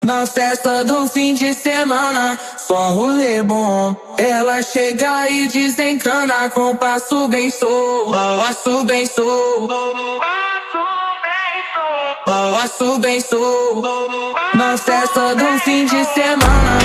Na festa do fim de semana, só um rolê bom. Ela chega e desencana com passo bem solto, passo bem solto, passo bem solto. Na festa do fim de semana.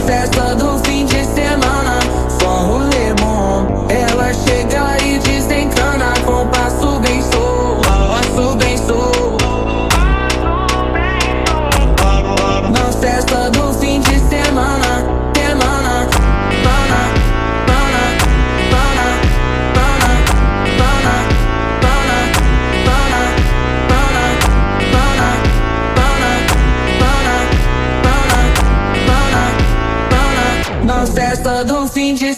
Festa do fim de semana, só um rolê bom. Ela chega e desencana com passo bem solto, passo bem solto. Na festa do fim de semana, semana, pana, pana, pana, pana, pana, pana, pana, pana, pana, pana, pana, pana, pana. Na festa do fim de